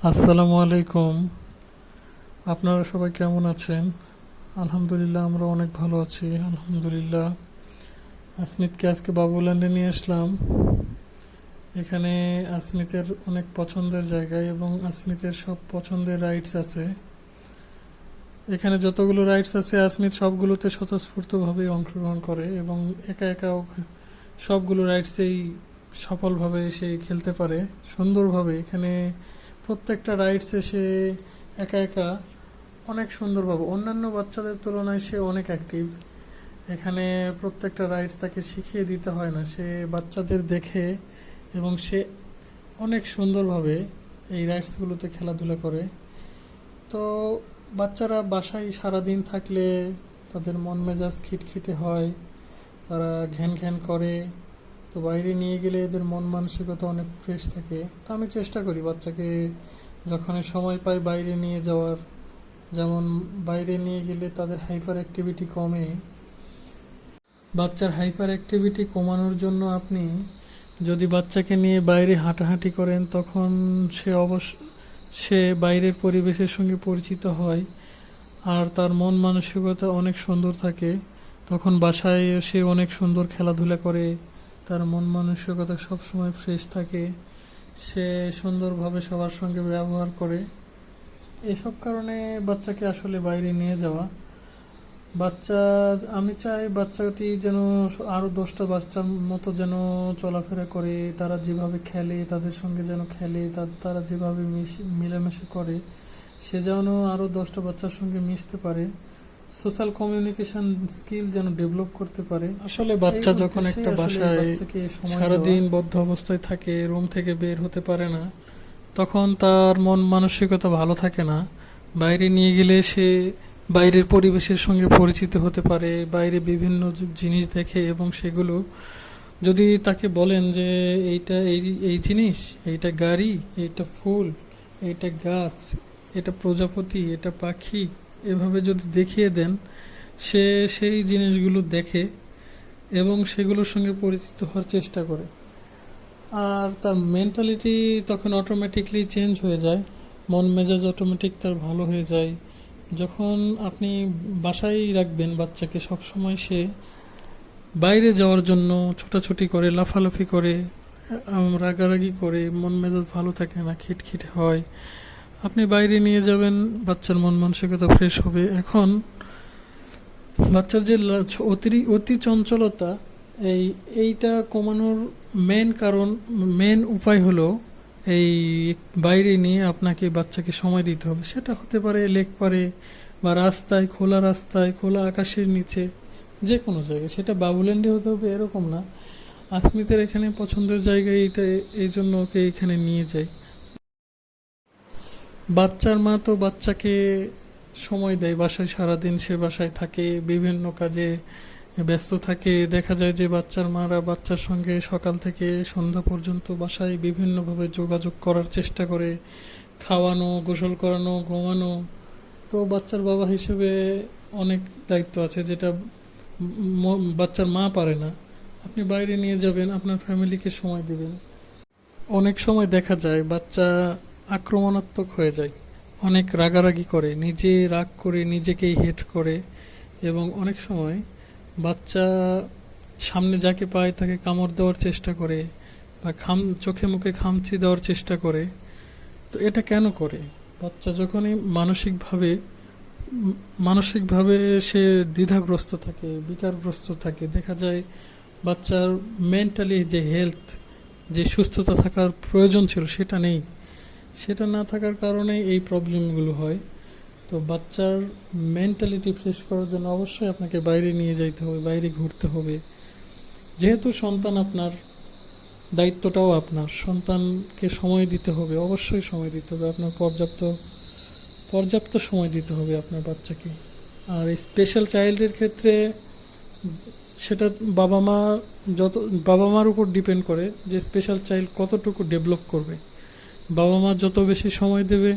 আসসালামু আলাইকুম। আপনারা সবাই কেমন আছেন? আলহামদুলিল্লাহ, আমরা অনেক ভালো আছি আলহামদুলিল্লাহ। আসমিতকে আজকে বাবুল্যান্ডে নিয়ে আসলাম। এখানে আসমিতের অনেক পছন্দের জায়গায় এবং আসমিতের সব পছন্দের রাইডস আছে। এখানে যতগুলো রাইডস আছে আসমিত সবগুলোতে স্বতঃস্ফূর্তভাবে অংশগ্রহণ করে এবং একা একা সবগুলো রাইডসেই সফলভাবে সে খেলতে পারে সুন্দরভাবে। এখানে প্রত্যেকটা রাইডসে সে একা একা অনেক সুন্দরভাবে অন্যান্য বাচ্চাদের তুলনায় সে অনেক অ্যাক্টিভ। এখানে প্রত্যেকটা রাইডস তাকে শিখিয়ে দিতে হয় না, সে বাচ্চাদের দেখে এবং সে অনেক সুন্দরভাবে এই রাইডসগুলোতে খেলাধুলা করে। তো বাচ্চারা বাসায় সারাদিন থাকলে তাদের মন মেজাজ খিটখিটে হয়, তারা ঘ্যান ঘ্যান করে। তো বাইরে নিয়ে গেলে এদের মন মানসিকতা অনেক ফ্রেশ থাকে। তো আমি চেষ্টা করি বাচ্চাকে যখনই সময় পাই বাইরে নিয়ে যাওয়ার। যেমন বাইরে নিয়ে গেলে তাদের হাইপার অ্যাক্টিভিটি কমে। বাচ্চার হাইপার অ্যাক্টিভিটি কমানোর জন্য আপনি যদি বাচ্চাকে নিয়ে বাইরে হাঁটাহাঁটি করেন তখন সে বাইরের পরিবেশের সঙ্গে পরিচিত হয় আর তার মন মানসিকতা অনেক সুন্দর থাকে। তখন বাসায় সে অনেক সুন্দর খেলাধুলা করে, তার মন মানসিকতা সবসময় ফ্রেশ থাকে, সে সুন্দরভাবে সবার সঙ্গে ব্যবহার করে। এসব কারণে বাচ্চাকে আসলে বাইরে নিয়ে যাওয়া। বাচ্চা আমি চাই বাচ্চাটি যেন আরও 10টা বাচ্চার মতো যেন চলাফেরা করে, তারা যেভাবে খেলে তাদের সঙ্গে যেন খেলে, তারা যেভাবে মিলেমিশে করে সে যেন আরও 10টা বাচ্চার সঙ্গে মিশতে পারে, সোশ্যাল কমিউনিকেশন স্কিল যেন ডেভেলপ করতে পারে। আসলে বাচ্চা যখন একটা বাসায় সারাদিন বদ্ধ অবস্থায় থাকে, রুম থেকে বের হতে পারে না, তখন তার মন মানসিকতা ভালো থাকে না। বাইরে নিয়ে গেলে সে বাইরের পরিবেশের সঙ্গে পরিচিত হতে পারে, বাইরে বিভিন্ন জিনিস দেখে এবং সেগুলো যদি তাকে বলেন যে এইটা এই এই জিনিস, এইটা গাড়ি, এইটা ফুল, এইটা গাছ, এটা প্রজাপতি, এটা পাখি, এভাবে যদি দেখিয়ে দেন সে সেই জিনিসগুলো দেখে এবং সেগুলোর সঙ্গে পরিচিত হওয়ার চেষ্টা করে। আর তার মেন্টালিটি তখন অটোমেটিকলি চেঞ্জ হয়ে যায়, মন মেজাজ অটোমেটিক তার ভালো হয়ে যায়। যখন আপনি বাসায় রাখবেন বাচ্চাকে, সব সময় সে বাইরে যাওয়ার জন্য ছোটাছুটি করে, লাফালাফি করে, রাগারাগি করে, মন মেজাজ ভালো থাকে না, খিটখিটে হয়। আপনি বাইরে নিয়ে যাবেন, বাচ্চার মন মানসিকতা ফ্রেশ হবে। এখন বাচ্চার যে অতি চঞ্চলতা, এইটা কমানোর মেন উপায় হলো এই বাইরে নিয়ে আপনাকে বাচ্চাকে সময় দিতে হবে। সেটা হতে পারে লেক পারে বা রাস্তায়, খোলা রাস্তায়, খোলা আকাশের নিচে, যে কোনো জায়গায়। সেটা বাবুল্যান্ডে হতে হবে এরকম না। আসমিতের এখানে পছন্দের জায়গায় এইটা, এই জন্য ওকে এখানে নিয়ে যাই। বাচ্চার মা তো বাচ্চাকে সময় দেয়, বাসায় সারাদিন সে বাসায় থাকে, বিভিন্ন কাজে ব্যস্ত থাকে। দেখা যায় যে বাচ্চার মারা বাচ্চার সঙ্গে সকাল থেকে সন্ধ্যা পর্যন্ত বাসায় বিভিন্নভাবে যোগাযোগ করার চেষ্টা করে, খাওয়ানো, গোসল করানো, ঘুমানো। তো বাচ্চার বাবা হিসেবে অনেক দায়িত্ব আছে যেটা বাচ্চার মা পারে না। আপনি বাইরে নিয়ে যাবেন, আপনার ফ্যামিলিকে সময় দিবেন। অনেক সময় দেখা যায় বাচ্চা আক্রমণাত্মক হয়ে যায়, অনেক রাগারাগি করে, নিজে রাগ করে নিজেকেই হেট করে এবং অনেক সময় বাচ্চা সামনে যাকে পায় তাকে কামড় দেওয়ার চেষ্টা করে বা চোখে মুখে খামচি দেওয়ার চেষ্টা করে। তো এটা কেন করে? বাচ্চা যখনই মানসিকভাবে সে দ্বিধাগ্রস্ত থাকে, বিকারগ্রস্ত থাকে, দেখা যায় বাচ্চার মেন্টালি যে হেলথ, যে সুস্থতা থাকার প্রয়োজন ছিল সেটা নেই। সেটা না থাকার কারণে এই প্রবলেমগুলো হয়। তো বাচ্চার মেন্টালিটি ফ্রেশ করার জন্য অবশ্যই আপনাকে বাইরে নিয়ে যাইতে হবে, বাইরে ঘুরতে হবে। যেহেতু সন্তান আপনার, দায়িত্বটাও আপনার, সন্তানকে সময় দিতে হবে, অবশ্যই সময় দিতে হবে আপনার, পর্যাপ্ত সময় দিতে হবে আপনার বাচ্চাকে। আর এই স্পেশাল চাইল্ডের ক্ষেত্রে সেটা বাবা মার উপর ডিপেন্ড করে যে স্পেশাল চাইল্ড কতটুকু ডেভেলপ করবে। বাবা মা যত বেশি সময় দেবে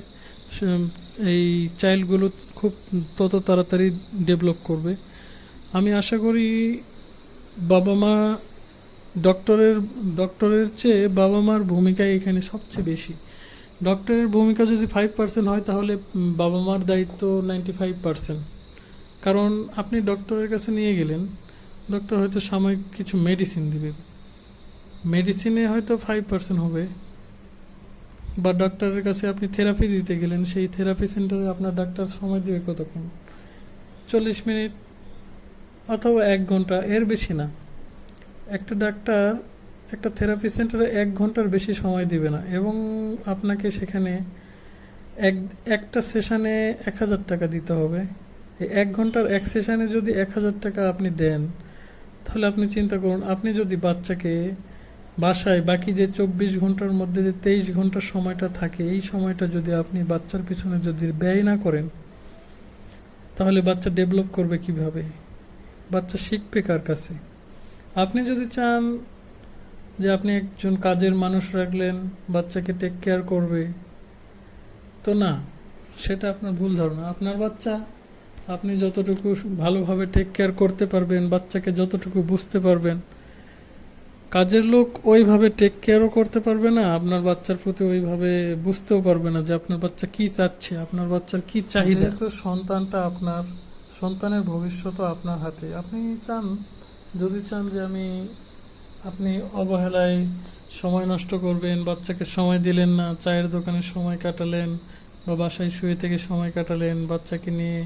এই চাইল্ডগুলো খুব তত তাড়াতাড়ি ডেভেলপ করবে। আমি আশা করি বাবা মা ডক্টরের চেয়ে বাবা মার ভূমিকা এখানে সবচেয়ে বেশি। ডক্টরের ভূমিকা যদি 5% হয় তাহলে বাবা মার দায়িত্ব 95%। কারণ আপনি ডক্টরের কাছে নিয়ে গেলেন, ডক্টর হয়তো সাময়িক কিছু মেডিসিন দিবে, মেডিসিনে হয়তো 5% হবে। বা ডক্টরের কাছে আপনি থেরাপি দিতে গেলেন, সেই থেরাপি সেন্টারে আপনার ডাক্তার সময় দিবে কতক্ষণ, 40 মিনিট অথবা 1 ঘন্টা, এর বেশি না। একটা ডাক্তার একটা থেরাপি সেন্টারে 1 ঘন্টার বেশি সময় দিবে না, এবং আপনাকে সেখানে একটা সেশনে 1000 টাকা দিতে হবে। এই 1 ঘন্টার এক সেশনে যদি 1000 টাকা আপনি দেন, তাহলে আপনি চিন্তা করুন, আপনি যদি বাচ্চাকে বাসায় বাকি যে 24 ঘন্টার মধ্যে যে 23 ঘন্টার সময়টা থাকে, এই সময়টা যদি আপনি বাচ্চার পিছনে যদি ব্যয় না করেন, তাহলে বাচ্চা ডেভেলপ করবে কিভাবে? বাচ্চা শিখবে কার কাছে? আপনি যদি চান যে আপনি একজন কাজের মানুষ রাখলেন, বাচ্চাকে টেক কেয়ার করবে, তো না, সেটা আপনার ভুল ধারণা। আপনার বাচ্চা আপনি যতটুকু ভালোভাবে টেক কেয়ার করতে পারবেন, বাচ্চাকে যতটুকু বুঝতে পারবেন, কাজের লোক ওইভাবে টেক কেয়ারও করতে পারবে না, আপনার বাচ্চার প্রতি ওইভাবে বুঝতেও পারবে না যে আপনার বাচ্চা কি চাচ্ছে, আপনার বাচ্চার কি চাহিদা। তো সন্তানটা আপনার, সন্তানের ভবিষ্যৎও আপনার হাতে। আপনি চান, যদি চান যে আপনি অবহেলায় সময় নষ্ট করবেন, বাচ্চাকে সময় দিলেন না, চায়ের দোকানে সময় কাটালেন বা বাসায় শুয়ে থেকে সময় কাটালেন, বাচ্চাকে নিয়ে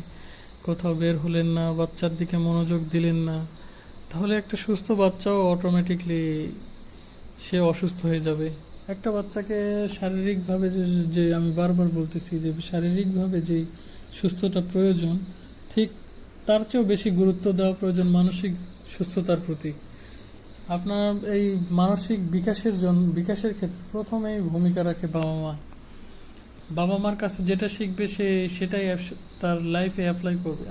কোথাও বের হলেন না, বাচ্চার দিকে মনোযোগ দিলেন না, তাহলে একটা সুস্থ বাচ্চাও অটোমেটিকলি সে অসুস্থ হয়ে যাবে। একটা বাচ্চাকে শারীরিকভাবে যে আমি বারবার বলতেছি যে শারীরিকভাবে যে সুস্থতা প্রয়োজন, ঠিক তার চেয়েও বেশি গুরুত্ব দেওয়া প্রয়োজন মানসিক সুস্থতার প্রতি। আপনার এই মানসিক বিকাশের ক্ষেত্রে প্রথমেই ভূমিকা রাখে বাবা মা। বাবা মার কাছে যেটা শিখবে সে সেটাই তার লাইফে অ্যাপ্লাই করবে।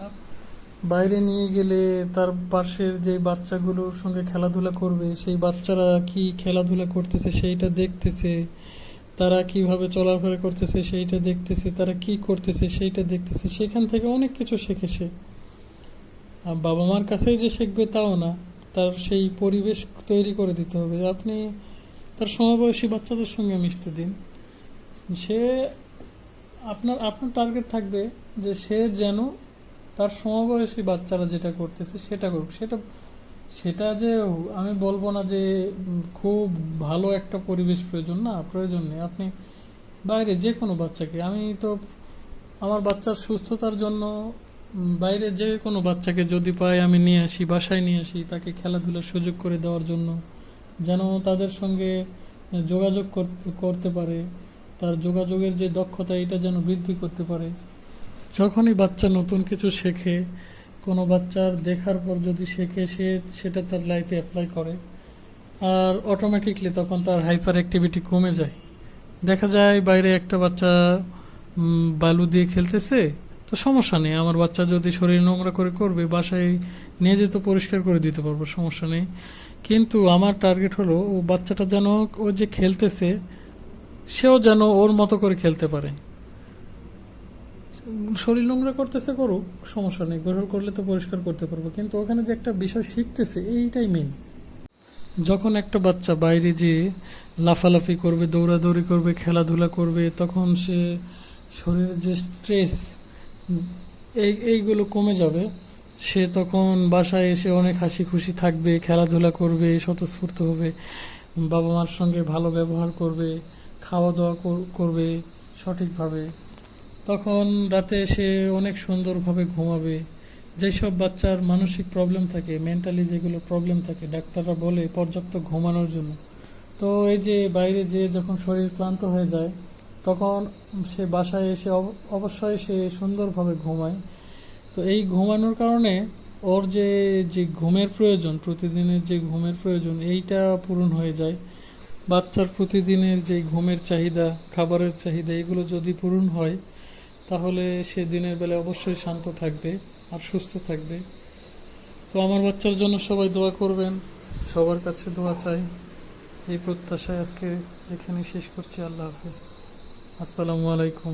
বাইরে নিয়ে গেলে তার পাশের যে বাচ্চাগুলোর সঙ্গে খেলাধুলা করবে, সেই বাচ্চারা কি খেলাধুলা করতেছে সেইটা দেখতেছে, তারা কিভাবে চলাফেরা করতেছে সেইটা দেখতেছে, তারা কি করতেছে সেইটা দেখতেছে, সেখান থেকে অনেক কিছু শেখে সে। আর বাবা মার কাছেই যে শিখবে তাও না, তার সেই পরিবেশ তৈরি করে দিতে হবে। আপনি তার সমবয়সী বাচ্চাদের সঙ্গে মিশতে দিন। সে আপনার টার্গেট থাকবে যে সে যেন তার সমবয়সী বাচ্চারা যেটা করতেছে সেটা করুক। সেটা যে আমি বলবো না যে খুব ভালো একটা পরিবেশ প্রয়োজন, না, প্রয়োজন নেই। আপনি বাইরে যে কোনো বাচ্চাকে, আমি তো আমার বাচ্চার সুস্থতার জন্য বাইরে যে কোনো বাচ্চাকে যদি পাই আমি নিয়ে আসি, বাসায় নিয়ে আসি, তাকে খেলাধুলার সুযোগ করে দেওয়ার জন্য, যেন তাদের সঙ্গে যোগাযোগ করতে পারে, তার যোগাযোগের যে দক্ষতা এটা যেন বৃদ্ধি করতে পারে। যখনই বাচ্চা নতুন কিছু শেখে, কোনো বাচ্চার দেখার পর যদি শেখে, সেটা তার লাইফে অ্যাপ্লাই করে, আর অটোমেটিকলি তখন তার হাইপার অ্যাক্টিভিটি কমে যায়। দেখা যায় বাইরে একটা বাচ্চা বালু দিয়ে খেলতেছে, তো সমস্যা নেই, আমার বাচ্চা যদি শরীর নোংরা করে করবে, বাসায় নিয়ে যেতে পরিষ্কার করে দিতে পারবো, সমস্যা নেই। কিন্তু আমার টার্গেট হলো ও বাচ্চাটা যেন ও যে খেলতেছে সেও যেন ওর মতো করে খেলতে পারে। শরীর নোংরা করতেছে, করুক, সমস্যা নেই, গোসল করলে তো পরিষ্কার করতে পারবো, কিন্তু ওখানে যে একটা বিষয় শিখতেছে এইটাই মেন। যখন একটা বাচ্চা বাইরে যেয়ে লাফালাফি করবে, দৌড়াদৌড়ি করবে, খেলাধুলা করবে, তখন সে শরীরের যে স্ট্রেস এইগুলো কমে যাবে। সে তখন বাসায় এসে অনেক হাসি খুশি থাকবে, খেলাধুলা করবে, স্বতঃস্ফূর্ত হবে, বাবা মার সঙ্গে ভালো ব্যবহার করবে, খাওয়া দাওয়া করবে সঠিকভাবে। তখন রাতে সে অনেক সুন্দরভাবে ঘুমাবে। যেসব বাচ্চার মানসিক প্রবলেম থাকে, মেন্টালি যেগুলো প্রবলেম থাকে, ডাক্তাররা বলে পর্যাপ্ত ঘুমানোর জন্য। তো এই যে বাইরে যেয়ে যখন শরীর ক্লান্ত হয়ে যায়, তখন সে বাসায় এসে অবশ্যই সে সুন্দরভাবে ঘুমায়। তো এই ঘুমানোর কারণে ওর যে ঘুমের প্রয়োজন, প্রতিদিনের যে ঘুমের প্রয়োজন, এইটা পূরণ হয়ে যায়। বাচ্চার প্রতিদিনের যে ঘুমের চাহিদা, খাবারের চাহিদা, এগুলো যদি পূরণ হয়, তাহলে সে দিনের বেলা অবশ্যই শান্ত থাকবে আর সুস্থ থাকবে। তো আমার বাচ্চার জন্য সবাই দোয়া করবেন, সবার কাছে দোয়া চাই, এই প্রত্যাশায় আজকে এখানে শেষ করছি। আল্লাহ হাফেজ, আসসালামু আলাইকুম।